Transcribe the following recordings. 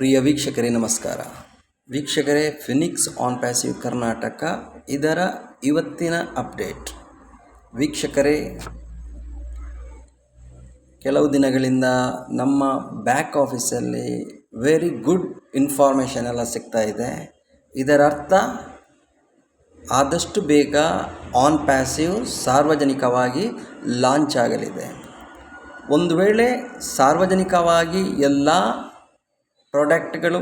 ಪ್ರಿಯ ವೀಕ್ಷಕರೇ ನಮಸ್ಕಾರ. ವೀಕ್ಷಕರೇ, ಫಿನಿಕ್ಸ್ ಆನ್ ಪ್ಯಾಸಿವ್ ಕರ್ನಾಟಕ ಇದರ ಇವತ್ತಿನ ಅಪ್ಡೇಟ್. ವೀಕ್ಷಕರೇ, ಕೆಲವು ದಿನಗಳಿಂದ ನಮ್ಮ ಬ್ಯಾಕ್ ಆಫೀಸಲ್ಲಿ ವೆರಿ ಗುಡ್ ಇನ್ಫಾರ್ಮೇಷನ್ ಎಲ್ಲ ಸಿಗ್ತಾ ಇದೆ. ಇದರ ಅರ್ಥ ಆದಷ್ಟು ಬೇಗ ಆನ್ ಪ್ಯಾಸಿವ್ ಸಾರ್ವಜನಿಕವಾಗಿ ಲಾಂಚ್ ಆಗಲಿದೆ. ಒಂದು ವೇಳೆ ಸಾರ್ವಜನಿಕವಾಗಿ ಎಲ್ಲ ಪ್ರಾಡಕ್ಟ್ಗಳು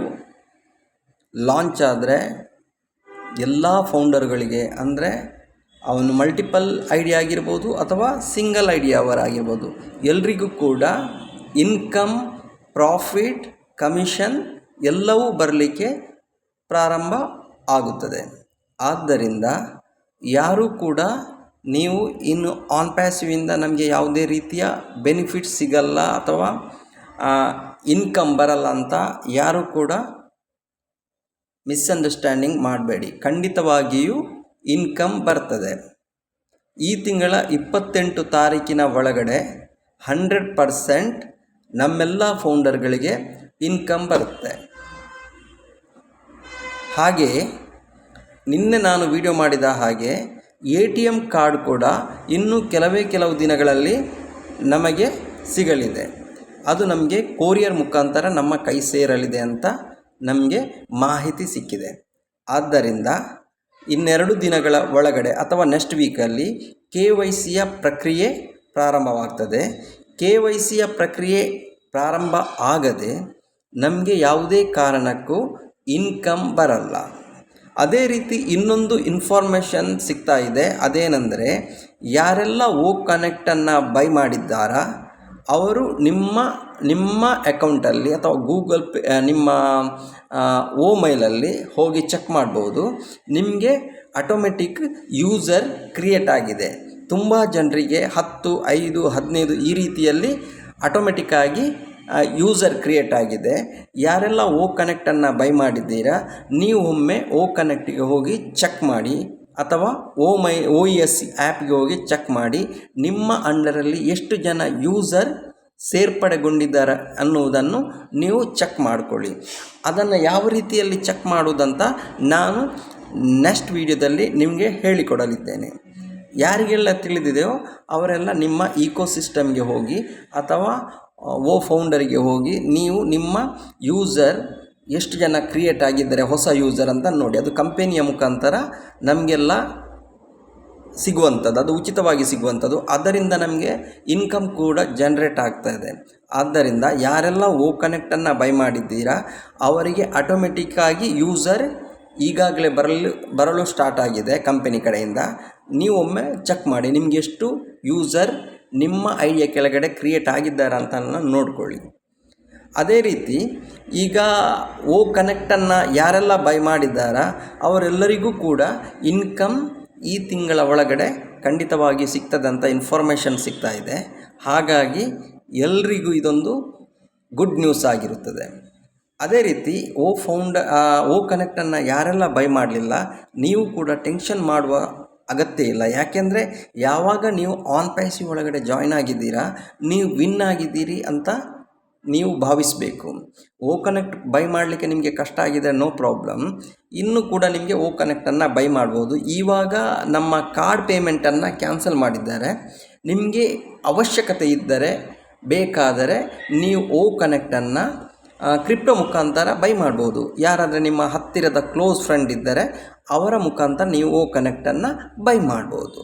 ಲಾಂಚ್ ಆದರೆ ಎಲ್ಲ ಫೌಂಡರ್ಗಳಿಗೆ, ಅಂದರೆ ಅವನು ಮಲ್ಟಿಪಲ್ ಐಡಿಯಾ ಆಗಿರ್ಬೋದು ಅಥವಾ ಸಿಂಗಲ್ ಐಡಿಯಾ ಅವರಾಗಿರ್ಬೋದು, ಎಲ್ರಿಗೂ ಕೂಡ ಇನ್ಕಮ್, ಪ್ರಾಫಿಟ್, ಕಮಿಷನ್ ಎಲ್ಲವೂ ಬರಲಿಕ್ಕೆ ಪ್ರಾರಂಭ ಆಗುತ್ತದೆ. ಆದ್ದರಿಂದ ಯಾರೂ ಕೂಡ ನೀವು ಇನ್ನು ಆನ್ ಪ್ಯಾಸಿವಿಂದ ನಮಗೆ ಯಾವುದೇ ರೀತಿಯ ಬೆನಿಫಿಟ್ ಸಿಗಲ್ಲ ಅಥವಾ ಇನ್ಕಮ್ ಬರಲ್ಲ ಅಂತ ಯಾರೂ ಕೂಡ ಮಿಸ್ಅಂಡರ್ಸ್ಟ್ಯಾಂಡಿಂಗ್ ಮಾಡಬೇಡಿ. ಖಂಡಿತವಾಗಿಯೂ ಇನ್ಕಮ್ ಬರ್ತದೆ. ಈ ತಿಂಗಳ 28 ತಾರೀಕಿನ ಒಳಗಡೆ 100% ನಮ್ಮೆಲ್ಲ ಫೌಂಡರ್ಗಳಿಗೆ ಇನ್ಕಮ್ ಬರುತ್ತೆ. ಹಾಗೆ ನಿನ್ನೆ ನಾನು ವಿಡಿಯೋ ಮಾಡಿದ ಹಾಗೆ ATM ಕಾರ್ಡ್ ಕೂಡ ಇನ್ನೂ ಕೆಲವು ದಿನಗಳಲ್ಲಿ ನಮಗೆ ಸಿಗಲಿದೆ. ಅದು ನಮಗೆ ಕೊರಿಯರ್ ಮುಖಾಂತರ ನಮ್ಮ ಕೈ ಸೇರಲಿದೆ ಅಂತ ನಮಗೆ ಮಾಹಿತಿ ಸಿಕ್ಕಿದೆ. ಆದ್ದರಿಂದ ಇನ್ನೆರಡು ದಿನಗಳ ಒಳಗಡೆ ಅಥವಾ ನೆಕ್ಸ್ಟ್ ವೀಕಲ್ಲಿ KYCಯ ಪ್ರಕ್ರಿಯೆ ಪ್ರಾರಂಭವಾಗ್ತದೆ. KYCಯ ಪ್ರಕ್ರಿಯೆ ಪ್ರಾರಂಭ ಆಗದೆ ನಮಗೆ ಯಾವುದೇ ಕಾರಣಕ್ಕೂ ಇನ್ಕಮ್ ಬರಲ್ಲ. ಅದೇ ರೀತಿ ಇನ್ನೊಂದು ಇನ್ಫಾರ್ಮೇಷನ್ ಸಿಗ್ತಾ ಇದೆ. ಅದೇನೆಂದರೆ, ಯಾರೆಲ್ಲ OConnect ಬೈ ಮಾಡಿದ್ದಾರಾ ಅವರು ನಿಮ್ಮ ಅಕೌಂಟಲ್ಲಿ ಅಥವಾ ಗೂಗಲ್ ಪೇ, ನಿಮ್ಮ ಮೈಲಲ್ಲಿ ಹೋಗಿ ಚೆಕ್ ಮಾಡ್ಬೋದು. ನಿಮಗೆ ಆಟೋಮೆಟಿಕ್ ಯೂಸರ್ ಕ್ರಿಯೇಟ್ ಆಗಿದೆ. ತುಂಬ ಜನರಿಗೆ 10, 5, 15 ಈ ರೀತಿಯಲ್ಲಿ ಆಟೋಮೆಟಿಕ್ಕಾಗಿ ಯೂಸರ್ ಕ್ರಿಯೇಟ್ ಆಗಿದೆ. ಯಾರೆಲ್ಲ OConnect ಬೈ ಮಾಡಿದ್ದೀರಾ, ನೀವು ಒಮ್ಮೆ OConnectಗೆ ಹೋಗಿ ಚೆಕ್ ಮಾಡಿ ಅಥವಾ OES ಆ್ಯಪ್ಗೆ ಹೋಗಿ ಚೆಕ್ ಮಾಡಿ. ನಿಮ್ಮ ಅಂಡರಲ್ಲಿ ಎಷ್ಟು ಜನ ಯೂಸರ್ ಸೇರ್ಪಡೆಗೊಂಡಿದ್ದಾರೆ ಅನ್ನುವುದನ್ನು ನೀವು ಚೆಕ್ ಮಾಡಿಕೊಳ್ಳಿ. ಅದನ್ನು ಯಾವ ರೀತಿಯಲ್ಲಿ ಚೆಕ್ ಮಾಡುವುದಂತ ನಾನು ನೆಕ್ಸ್ಟ್ ವಿಡಿಯೋದಲ್ಲಿ ನಿಮಗೆ ಹೇಳಿಕೊಡಲಿದ್ದೇನೆ. ಯಾರಿಗೆಲ್ಲ ತಿಳಿದಿದೆಯೋ ಅವರೆಲ್ಲ ನಿಮ್ಮ ಇಕೋಸಿಸ್ಟಮ್ಗೆ ಹೋಗಿ ಅಥವಾ ಫೌಂಡರಿಗೆ ಹೋಗಿ ನೀವು ನಿಮ್ಮ ಯೂಸರ್ ಎಷ್ಟು ಜನ ಕ್ರಿಯೇಟ್ ಆಗಿದ್ದಾರೆ ಹೊಸ ಯೂಸರ್ ಅಂತ ನೋಡಿ. ಅದು ಕಂಪೆನಿಯ ಮುಖಾಂತರ ನಮಗೆಲ್ಲ ಸಿಗುವಂಥದ್ದು, ಅದು ಉಚಿತವಾಗಿ ಸಿಗುವಂಥದ್ದು. ಅದರಿಂದ ನಮಗೆ ಇನ್ಕಮ್ ಕೂಡ ಜನ್ರೇಟ್ ಆಗ್ತಾ ಇದೆ. ಆದ್ದರಿಂದ ಯಾರೆಲ್ಲ OConnect ಬೈ ಮಾಡಿದ್ದೀರಾ ಅವರಿಗೆ ಆಟೋಮೆಟಿಕ್ಕಾಗಿ ಯೂಸರ್ ಈಗಾಗಲೇ ಬರಲು ಸ್ಟಾರ್ಟ್ ಆಗಿದೆ ಕಂಪೆನಿ ಕಡೆಯಿಂದ. ನೀವು ಒಮ್ಮೆ ಚೆಕ್ ಮಾಡಿ, ನಿಮಗೆ ಎಷ್ಟು ಯೂಸರ್ ನಿಮ್ಮ ಐಡಿಯಾ ಕೆಳಗಡೆ ಕ್ರಿಯೇಟ್ ಆಗಿದ್ದಾರೆ ಅಂತ ನೋಡ್ಕೊಳ್ಳಿ. ಅದೇ ರೀತಿ ಈಗ OConnect ಯಾರೆಲ್ಲ ಬೈ ಮಾಡಿದ್ದಾರಾ ಅವರೆಲ್ಲರಿಗೂ ಕೂಡ ಇನ್ಕಮ್ ಈ ತಿಂಗಳ ಒಳಗಡೆ ಖಂಡಿತವಾಗಿ ಸಿಗ್ತದಂತ ಇನ್ಫಾರ್ಮೇಷನ್ ಸಿಗ್ತಾ ಇದೆ. ಹಾಗಾಗಿ ಎಲ್ರಿಗೂ ಇದೊಂದು ಗುಡ್ ನ್ಯೂಸ್ ಆಗಿರುತ್ತದೆ. ಅದೇ ರೀತಿ OConnect ಯಾರೆಲ್ಲ ಬೈ ಮಾಡಲಿಲ್ಲ ನೀವು ಕೂಡ ಟೆನ್ಷನ್ ಮಾಡುವ ಅಗತ್ಯ ಇಲ್ಲ. ಯಾಕೆಂದರೆ ಯಾವಾಗ ನೀವು ಆನ್ ಪ್ಯಾಸಿವ್ ಒಳಗಡೆ ಜಾಯ್ನ್ ಆಗಿದ್ದೀರಾ, ನೀವು ವಿನ್ ಆಗಿದ್ದೀರಿ ಅಂತ ನೀವು ಭಾವಿಸಬೇಕು. OConnect ಬೈ ಮಾಡಲಿಕ್ಕೆ ನಿಮಗೆ ಕಷ್ಟ ಆಗಿದೆ, ನೋ ಪ್ರಾಬ್ಲಮ್. ಇನ್ನೂ ಕೂಡ ನಿಮಗೆ OConnect ಬೈ ಮಾಡ್ಬೋದು. ಇವಾಗ ನಮ್ಮ ಕಾರ್ಡ್ ಪೇಮೆಂಟನ್ನು ಕ್ಯಾನ್ಸಲ್ ಮಾಡಿದ್ದಾರೆ. ನಿಮಗೆ ಅವಶ್ಯಕತೆ ಇದ್ದರೆ ಬೇಕಾದರೆ ನೀವು OConnect ಕ್ರಿಪ್ಟೋ ಮುಖಾಂತರ ಬೈ ಮಾಡ್ಬೋದು. ಯಾರಾದರೆ ನಿಮ್ಮ ಹತ್ತಿರದ ಕ್ಲೋಸ್ ಫ್ರೆಂಡ್ ಇದ್ದರೆ ಅವರ ಮುಖಾಂತರ ನೀವು OConnect ಬೈ ಮಾಡ್ಬೋದು.